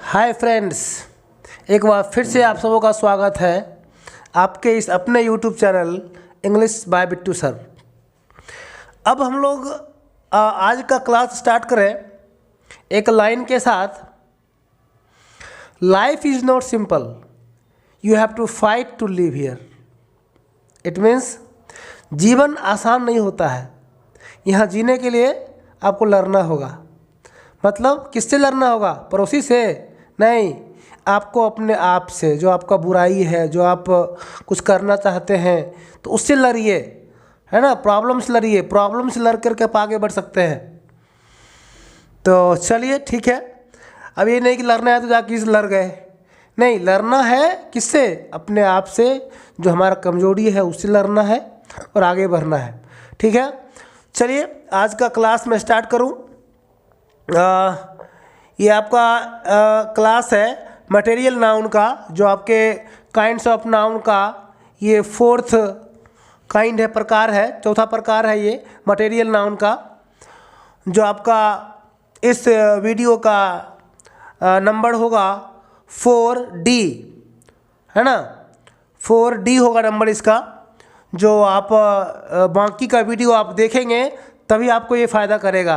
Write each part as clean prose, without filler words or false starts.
Hi friends, एक बार फिर से आप सबों का स्वागत है आपके इस अपने YouTube channel English by Bittu sir. अब हम लोग आज का क्लास स्टार्ट करें एक लाइन के साथ। Life is not simple, you have to fight to live here. It means जीवन आसान नहीं होता है, यहाँ जीने के लिए आपको लड़ना होगा। मतलब किससे लड़ना होगा? पड़ोसी से नहीं, आपको अपने आप से। जो आपका बुराई है, जो आप कुछ करना चाहते हैं तो उससे लड़िए, है ना। प्रॉब्लम से लड़िए, प्रॉब्लम से लड़ करके आप आगे बढ़ सकते हैं। तो चलिए ठीक है, अब ये नहीं कि लड़ना है तो जाके किसी लड़ गए, नहीं, लड़ना है किससे? अपने आप से। जो हमारा कमजोरी है उससे लड़ना है और आगे बढ़ना है। ठीक है, चलिए आज का क्लास मैं स्टार्ट करूं। ये आपका क्लास है मटेरियल नाउन का, जो आपके काइंड्स ऑफ नाउन का ये फोर्थ काइंड है, प्रकार है, चौथा प्रकार है ये मटेरियल नाउन का। जो आपका इस वीडियो का नंबर होगा 4D, है ना। 4D होगा नंबर इसका। जो आप बाकी का वीडियो आप देखेंगे तभी आपको ये फ़ायदा करेगा।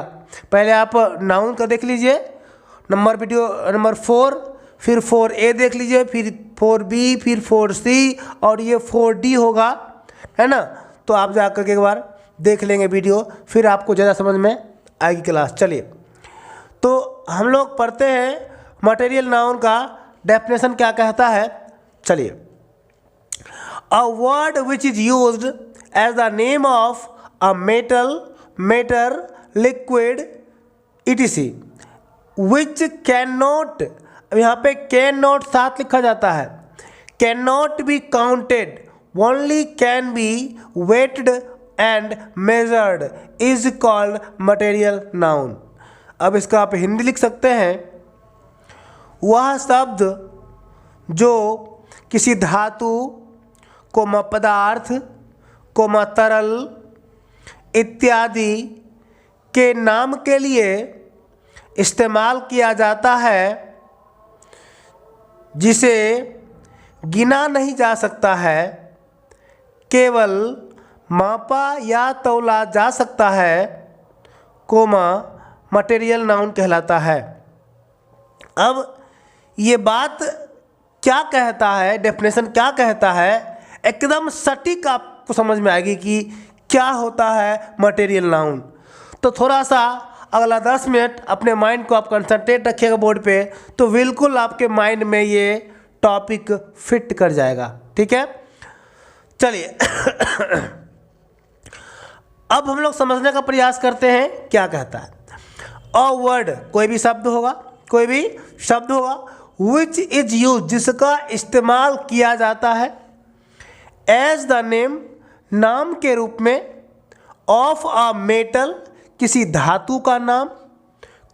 पहले आप नाउन का देख लीजिए, नंबर वीडियो नंबर 4, फिर 4A देख लीजिए, फिर 4B, फिर 4C और ये 4D होगा, है ना। तो आप जा कर के एक बार देख लेंगे वीडियो, फिर आपको ज़्यादा समझ में आएगी क्लास। चलिए, तो हम लोग पढ़ते हैं मटेरियल नाउन का डेफिनेशन क्या कहता है। चलिए, a word which is used as the name of a metal, matter, liquid etc which cannot, अब यहाँ पे कैन नॉट साथ लिखा जाता है, can not be counted, only can be weighted and measured is called material noun. अब इसका आप हिंदी लिख सकते हैं, वह शब्द जो किसी धातु कोमा पदार्थ कोमा तरल इत्यादि के नाम के लिए इस्तेमाल किया जाता है, जिसे गिना नहीं जा सकता है, केवल मापा या तौला जा सकता है, कोमा मटेरियल नाउन कहलाता है। अब ये बात क्या कहता है, डेफिनेशन क्या कहता है, एकदम सटीक आपको समझ में आएगी कि क्या होता है मटेरियल नाउन। तो थोड़ा सा अगला 10 मिनट अपने माइंड को आप कंसंट्रेट रखिएगा बोर्ड पे, तो बिल्कुल आपके माइंड में ये टॉपिक फिट कर जाएगा। ठीक है, चलिए अब हम लोग समझने का प्रयास करते हैं क्या कहता है। अ वर्ड, कोई भी शब्द होगा, कोई भी शब्द होगा, विच इज यूज, जिसका इस्तेमाल किया जाता है, एज द नेम, नाम के रूप में, ऑफ अ मेटल, किसी धातु का नाम,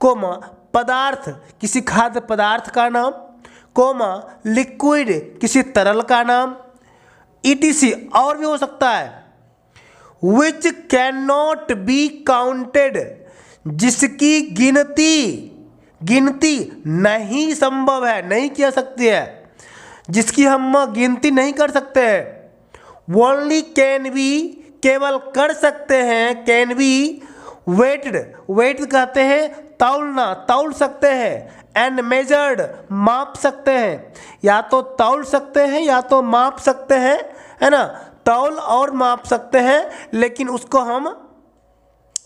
कोमा पदार्थ, किसी खाद्य पदार्थ का नाम, कोमा लिक्विड, किसी तरल का नाम, etc और भी हो सकता है, which can not be counted, जिसकी गिनती नहीं संभव है, नहीं किया सकती है, जिसकी हम गिनती नहीं कर सकते हैं। ओनली कैन बी, केवल कर सकते हैं, कैन बी वेटेड, वेट कहते हैं तौलना, तौल सकते हैं, एंड मेजर्ड, माप सकते हैं, या तो तौल सकते हैं या तो माप सकते हैं, है ना। तौल और माप सकते हैं, लेकिन उसको हम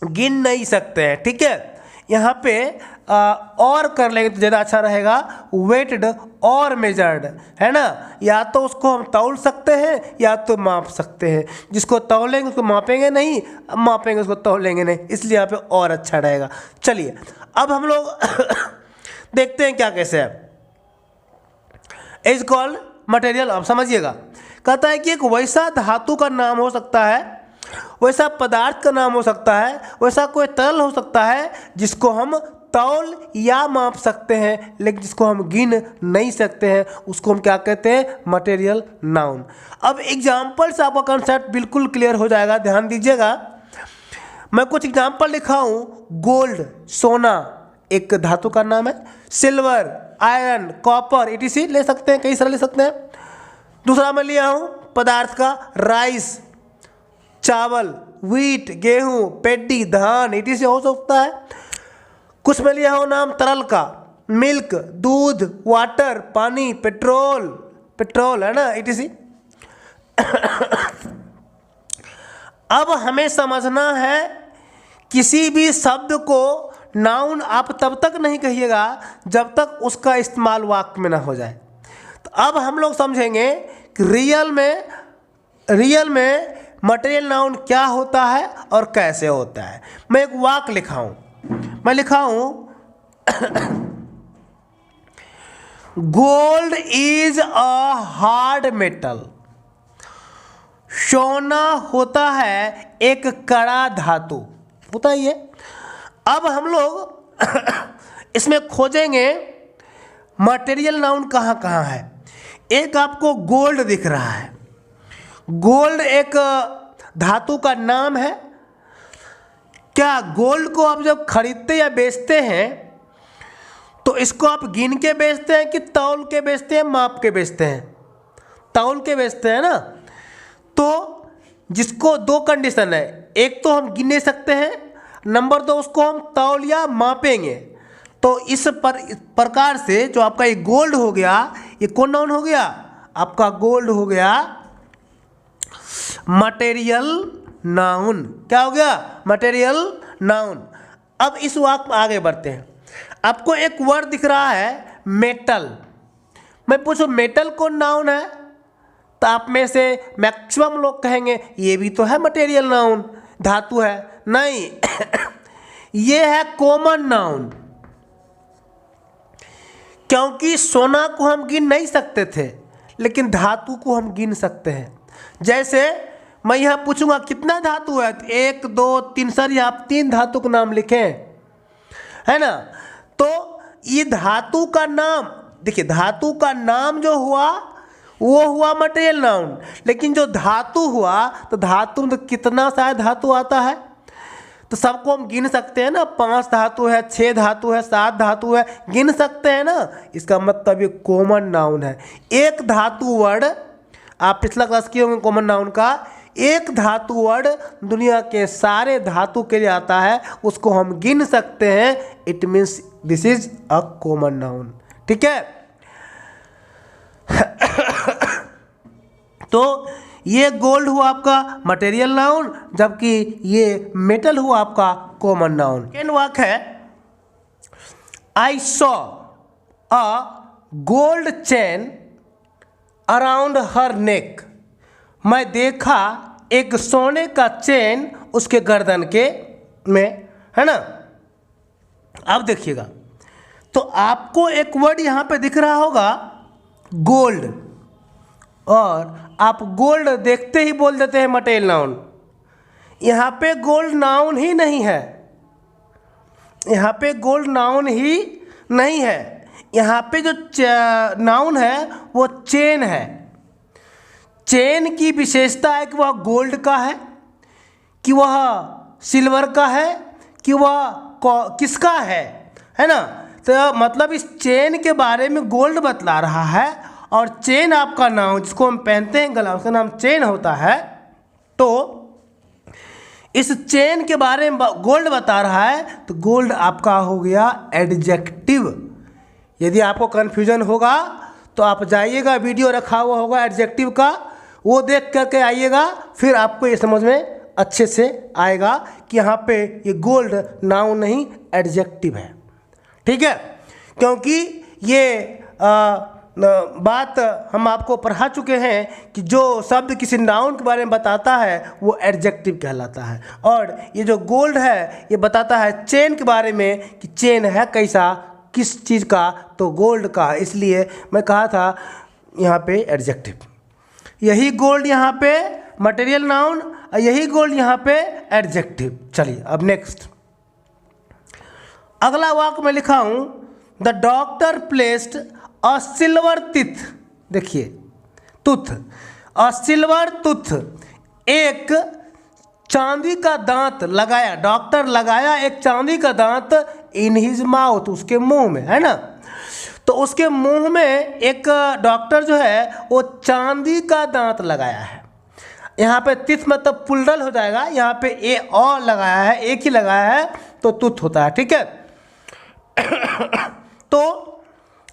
गिन नहीं सकते हैं। ठीक है, यहाँ पे और कर लेंगे तो ज़्यादा अच्छा रहेगा, वेटेड और मेजर्ड, है ना। या तो उसको हम तौल सकते हैं या तो माप सकते हैं। जिसको तौलेंगे उसको मापेंगे नहीं, मापेंगे उसको तौलेंगे नहीं, इसलिए यहाँ पे और अच्छा रहेगा। चलिए अब हम लोग देखते हैं क्या कैसे है। इज कॉल्ड मटेरियल, अब समझिएगा। कहता है कि एक वैसा धातु का नाम हो सकता है, वैसा पदार्थ का नाम हो सकता है, वैसा कोई तरल हो सकता है जिसको हम तौल या माप सकते हैं, लेकिन जिसको हम गिन नहीं सकते हैं, उसको हम क्या कहते हैं? Material noun. अब एग्जाम्पल से आपका कंसेप्ट बिल्कुल क्लियर हो जाएगा, ध्यान दीजिएगा। मैं कुछ एग्जाम्पल लिखा हूँ, गोल्ड सोना, एक धातु का नाम है। सिल्वर, आयरन, कॉपर, etc ले सकते हैं, कई सारे ले सकते हैं। दूसरा मैं लिया हूँ पदार्थ का, राइस, चावल, व्हीट, गेहूं, पैडी, धान, etc हो सकता है। कुछ मैं लिया हूँ नाम तरल का, मिल्क, दूध, वाटर, पानी, पेट्रोल है ना, etc। अब हमें समझना है किसी भी शब्द को नाउन आप तब तक नहीं कहिएगा जब तक उसका इस्तेमाल वाक्य में ना हो जाए। तो अब हम लोग समझेंगे कि रियल में मटेरियल नाउन क्या होता है और कैसे होता है। मैं एक वाक्य लिखा हूँ, मैं लिखा हूँ gold is a hard metal. सोना होता है एक कड़ा धातु, होता ही है। अब हम लोग इसमें खोजेंगे मटेरियल नाउन कहाँ कहाँ है। एक आपको गोल्ड दिख रहा है, गोल्ड एक धातु का नाम है। क्या गोल्ड को आप जब खरीदते या बेचते हैं तो इसको आप गिन के बेचते हैं कि तौल के बेचते हैं, माप के बेचते हैं? तौल के बेचते हैं ना। तो जिसको दो कंडीशन है, एक तो हम गिन नहीं सकते हैं, नंबर दो उसको हम तौल या मापेंगे। तो इस प्रकार से जो आपका ये गोल्ड हो गया, ये कौन नाउन हो गया? आपका गोल्ड हो गया मटेरियल नाउन। क्या हो गया? Material noun. अब इस वाक्य में आगे बढ़ते हैं। आपको एक वर्ड दिख रहा है मेटल। मैं पूछूं मेटल कौन नाउन है? तो आप में से मैक्सिमम लोग कहेंगे ये भी तो है मटेरियल नाउन, धातु है। नहीं ये है कॉमन नाउन, क्योंकि सोना को हम गिन नहीं सकते थे लेकिन धातु को हम गिन सकते हैं। जैसे मैं यहाँ पूछूंगा कितना धातु है, तो 1 2 3, सर यहाँ आप 3 धातु का नाम लिखें, है ना। तो ये धातु का नाम, देखिए धातु का नाम जो हुआ वो हुआ मटेरियल नाउन, लेकिन जो धातु हुआ तो धातु में तो कितना शायद धातु आता है, तो सबको हम गिन सकते हैं ना। 5 धातु है, 6 धातु है, 7 धातु है, गिन सकते हैं ना। इसका मतलब ये कॉमन नाउन है। एक धातु वर्ड, आप पिछला क्लास किए होंगे कॉमन नाउन का, एक धातु वर्ड दुनिया के सारे धातु के लिए आता है, उसको हम गिन सकते हैं। It means this is a common noun. ठीक है। तो ये गोल्ड हुआ आपका मटेरियल नाउन, जबकि ये मेटल हुआ आपका कॉमन नाउन। सेकंड वाक्य है I saw a gold chain around her neck. मैं देखा एक सोने का चेन उसके गर्दन के में, है ना। अब देखिएगा, तो आपको एक वर्ड यहाँ पे दिख रहा होगा गोल्ड, और आप गोल्ड देखते ही बोल देते हैं मटेरियल नाउन। यहाँ पे गोल्ड नाउन ही नहीं है, यहाँ पे गोल्ड नाउन ही नहीं है। यहाँ पे जो नाउन है वो चेन है। चेन की विशेषता है कि वह गोल्ड का है, कि वह सिल्वर का है, कि वह किसका है ना। तो मतलब इस चेन के बारे में गोल्ड बतला रहा है, और चेन आपका नाम जिसको हम पहनते हैं गला, उसका नाम चेन होता है। तो इस चेन के बारे में गोल्ड बता रहा है, तो गोल्ड आपका हो गया एडजेक्टिव। यदि आपको कन्फ्यूजन होगा तो आप जाइएगा, वीडियो रखा हुआ होगा एडजेक्टिव का, वो देख करके आइएगा, फिर आपको ये समझ में अच्छे से आएगा कि यहाँ पे ये गोल्ड नाउन नहीं एडजेक्टिव है। ठीक है, क्योंकि ये बात हम आपको पढ़ा चुके हैं कि जो शब्द किसी नाउन के बारे में बताता है वो एडजेक्टिव कहलाता है, और ये जो गोल्ड है ये बताता है चेन के बारे में कि चेन है कैसा, किस चीज़ का, तो गोल्ड का। इसलिए मैं कहा था यहाँ पे एडजेक्टिव। यही गोल्ड यहाँ पे मटेरियल नाउन, और यही गोल्ड यहाँ पे एडजेक्टिव। चलिए अब नेक्स्ट अगला वाक्य में लिखा हूँ the doctor placed a silver teeth. देखिए टूथ, अ सिल्वर टूथ, एक चांदी का दांत लगाया, डॉक्टर लगाया एक चांदी का दांत इन हिज माउथ, उसके मुंह में, है ना। तो उसके मुंह में एक डॉक्टर जो है वो चांदी का दांत लगाया है। यहाँ पे तिथ मतलब पुल्डल हो जाएगा, यहाँ पे ए और लगाया है, एक ही लगाया है तो तुथ होता है, ठीक है। तो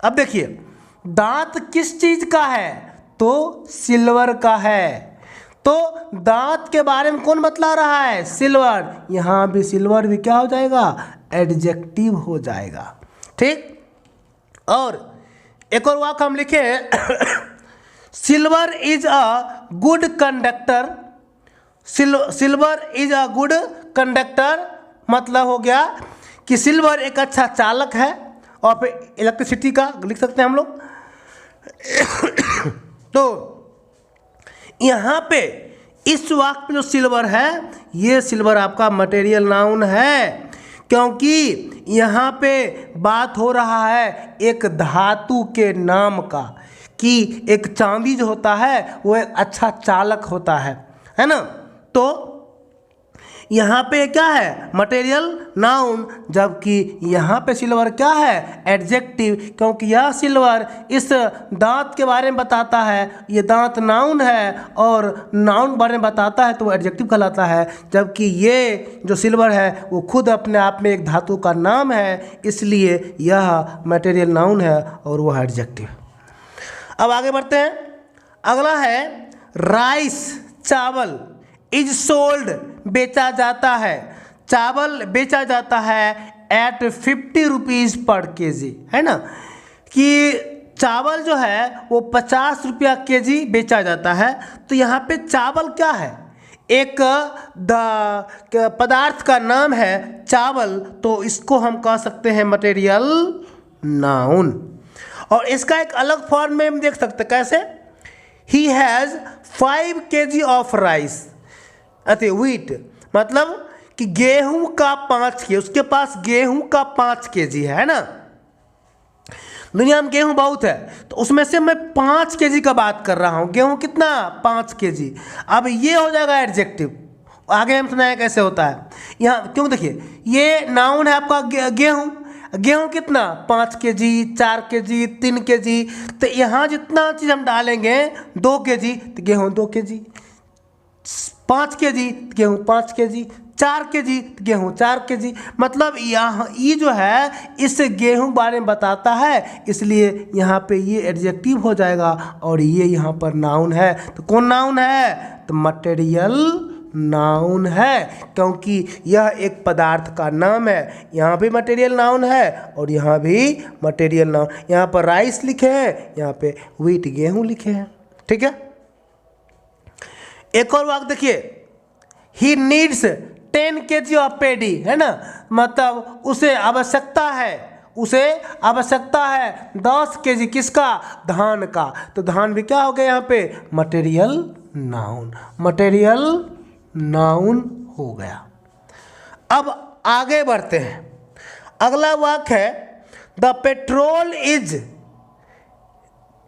अब देखिए दांत किस चीज का है, तो सिल्वर का है। तो दांत के बारे में कौन बतला रहा है, सिल्वर। यहां भी सिल्वर भी क्या हो जाएगा, एडजेक्टिव हो जाएगा, ठीक। और एक और वाक्य हम लिखे silver is a good conductor. Silver is a good conductor मतलब हो गया कि सिल्वर एक अच्छा चालक है। और फिर इलेक्ट्रिसिटी का लिख सकते हैं हम लोग। तो यहाँ पे इस वाक्य में जो सिल्वर है, ये सिल्वर आपका मटेरियल नाउन है, क्योंकि यहाँ पे बात हो रहा है एक धातु के नाम का, कि एक चांदी जो होता है वो एक अच्छा चालक होता है ना। तो यहाँ पे क्या है, मटेरियल नाउन, जबकि यहाँ पे सिल्वर क्या है, एडजेक्टिव, क्योंकि यह सिल्वर इस दांत के बारे में बताता है। ये दांत नाउन है और नाउन बारे में बताता है तो वो एडजेक्टिव कहलाता है, जबकि ये जो सिल्वर है वो खुद अपने आप में एक धातु का नाम है, इसलिए यह मटेरियल नाउन है और वह एडजेक्टिव। अब आगे बढ़ते हैं। अगला है राइस, चावल, इज सोल्ड, बेचा जाता है। चावल बेचा जाता है एट 50 रुपीज़ पर केजी, है ना, कि चावल जो है वो 50 रुपया केजी बेचा जाता है। तो यहाँ पे चावल क्या है, एक पदार्थ का नाम है चावल, तो इसको हम कह सकते हैं मटेरियल नाउन। और इसका एक अलग फॉर्म में हम देख सकते हैं, कैसे, he has 5 kg of rice, अरे व्हीट, मतलब कि गेहूं का 5 kg, उसके पास गेहूं का 5 kg है ना। दुनिया में गेहूं बहुत है, तो उसमें से मैं 5 kg का बात कर रहा हूं। गेहूं कितना, 5 kg। अब ये हो जाएगा एडजेक्टिव। आगे हम सुनाए कैसे होता है यहाँ, क्यों देखिए ये नाउन है आपका गेहूं। गेहूं कितना, 5 kg, 4 kg, 3 kg। तो यहाँ जितना चीज़ हम डालेंगे 2 kg, तो गेहूं 2 kg, 5 kg गेहूँ 5 kg, 4 kg गेहूँ 4 kg। मतलब यहाँ ये जो है इस गेहूँ बारे में बताता है, इसलिए यहाँ पे ये एडजेक्टिव हो जाएगा और ये यहाँ पर नाउन है। तो कौन नाउन है, तो मटेरियल नाउन है, क्योंकि यह एक पदार्थ का नाम है। यहाँ भी मटेरियल नाउन है और यहाँ भी मटेरियल नाउन। यहाँ पर राइस लिखे हैं, यहाँ पे व्हीट गेहूँ लिखे हैं, ठीक है। एक और वाक्य देखिए, ही नीड्स 10 kg ऑफ पेडी, है ना, मतलब उसे आवश्यकता है 10 kg किसका, धान का। तो धान भी क्या हो गया यहाँ पे, मटेरियल नाउन, मटेरियल नाउन हो गया। अब आगे बढ़ते हैं। अगला वाक्य है the petrol is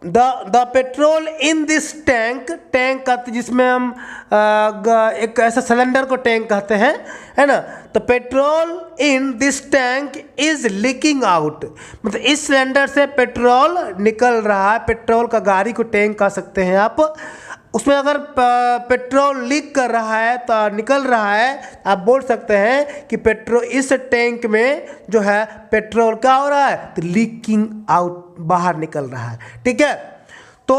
the petrol in this tank, tank कहते जिसमें हम एक ऐसा सिलेंडर को टैंक कहते हैं, है ना। तो petrol in this tank is leaking out, मतलब इस सिलेंडर से पेट्रोल निकल रहा है। पेट्रोल का गाड़ी को टैंक कह सकते हैं आप। उसमें अगर पेट्रोल लीक कर रहा है तो निकल रहा है, आप बोल सकते हैं कि पेट्रोल, इस टैंक में जो है पेट्रोल क्या हो रहा है, तो लीकिंग आउट, बाहर निकल रहा है, ठीक है। तो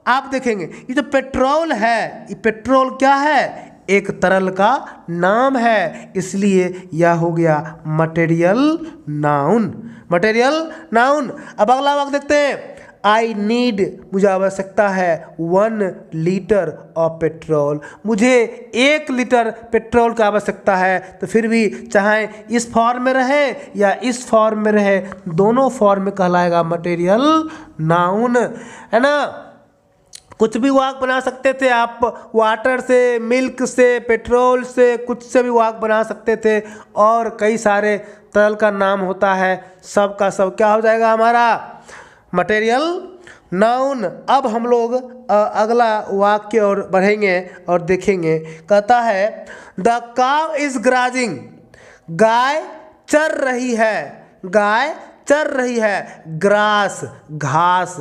आप देखेंगे ये जो पेट्रोल है, ये पेट्रोल क्या है, एक तरल का नाम है, इसलिए यह हो गया मटेरियल नाउन, मटेरियल नाउन। अब अगला वाक्य देखते हैं, आई नीड, मुझे आवश्यकता है 1 लीटर ऑफ पेट्रोल, मुझे 1 लीटर पेट्रोल की आवश्यकता है। तो फिर भी चाहे इस फॉर्म में रहे या इस फॉर्म में रहे, दोनों फॉर्म में कहलाएगा मटेरियल नाउन, है ना। कुछ भी वाक्य बना सकते थे आप, वाटर से, मिल्क से, पेट्रोल से, कुछ से भी वाक्य बना सकते थे, और कई सारे तरल का नाम होता है, सब का सब क्या हो जाएगा हमारा, मटेरियल नाउन। अब हम लोग अगला वाक्य और बढ़ेंगे और देखेंगे। कहता है द काव इज ग्राजिंग, गाय चर रही है, गाय चर रही है, ग्रास घास।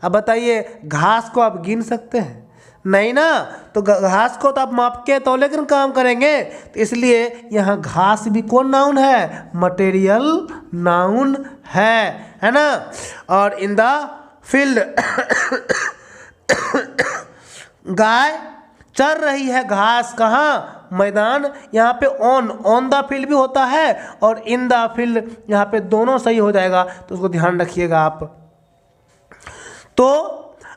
अब बताइए घास को आप गिन सकते हैं? नहीं ना, तो घास को तो आप माप के तौले कर काम करेंगे, तो इसलिए यहाँ घास भी कौन नाउन है? मटेरियल नाउन है ना। और इन द फील्ड गाय चर रही है घास, कहाँ? मैदान। यहाँ पे ऑन द फील्ड भी होता है और इन द फील्ड, यहाँ पे दोनों सही हो जाएगा, तो उसको ध्यान रखिएगा आप। तो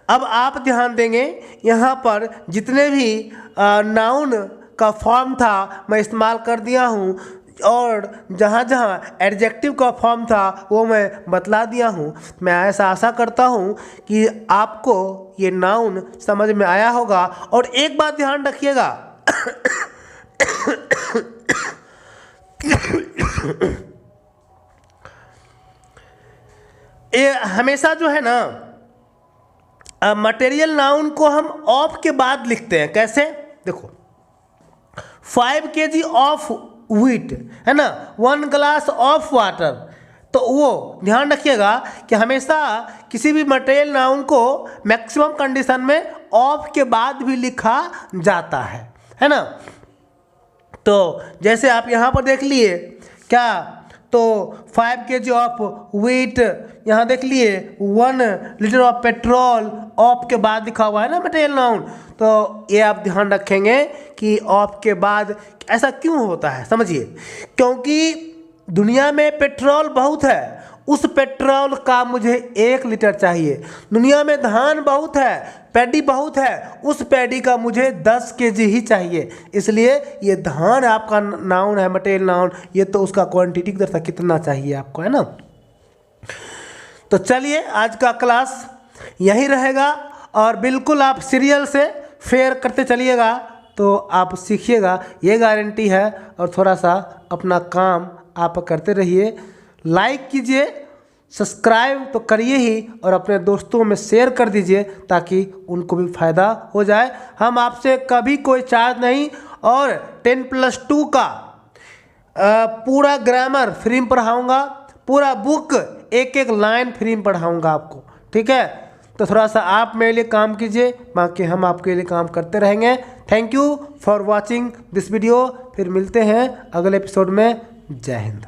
अब आप ध्यान देंगे यहाँ पर जितने भी नाउन का फॉर्म था मैं इस्तेमाल कर दिया हूँ, और जहाँ जहाँ एडजेक्टिव का फॉर्म था वो मैं बतला दिया हूँ। मैं ऐसा आशा करता हूँ कि आपको ये नाउन समझ में आया होगा। और एक बात ध्यान रखिएगा ये हमेशा जो है ना मटेरियल नाउन को हम ऑफ के बाद लिखते हैं। कैसे? देखो 5 kg ऑफ व्हीट है ना, 1 ग्लास ऑफ वाटर, तो वो ध्यान रखिएगा कि हमेशा किसी भी मटेरियल नाउन को मैक्सिमम कंडीशन में ऑफ के बाद भी लिखा जाता है ना। तो जैसे आप यहाँ पर देख लिए क्या, तो 5 kg ऑफ व्हीट, यहाँ देख लिए 1 लीटर ऑफ पेट्रोल, ऑफ के बाद लिखा हुआ है ना मटेरियल नाउन। तो ये आप ध्यान रखेंगे कि ऑफ के बाद ऐसा क्यों होता है, समझिए। क्योंकि दुनिया में पेट्रोल बहुत है, उस पेट्रोल का मुझे 1 लीटर चाहिए। दुनिया में धान बहुत है, पैडी बहुत है, उस पैडी का मुझे 10 kg ही चाहिए। इसलिए ये धान आपका नाउन है, मटेरियल नाउन, ये तो उसका क्वांटिटी की तरह कितना चाहिए आपको, है ना। तो चलिए आज का क्लास यही रहेगा, और बिल्कुल आप सीरियल से फेयर करते चलिएगा तो आप सीखिएगा, ये गारंटी है। और थोड़ा सा अपना काम आप करते रहिए, लाइक कीजिए, सब्सक्राइब तो करिए ही, और अपने दोस्तों में शेयर कर दीजिए ताकि उनको भी फ़ायदा हो जाए। हम आपसे कभी कोई चार्ज नहीं, और 10+2 का पूरा ग्रामर फ्री में पढ़ाऊँगा, पूरा बुक एक एक लाइन फ्री में पढ़ाऊँगा आपको, ठीक है। तो थोड़ा सा आप मेरे लिए काम कीजिए, बाकी हम आपके लिए काम करते रहेंगे। Thank you for watching this video. फिर मिलते हैं अगले एपिसोड में। जय हिंद।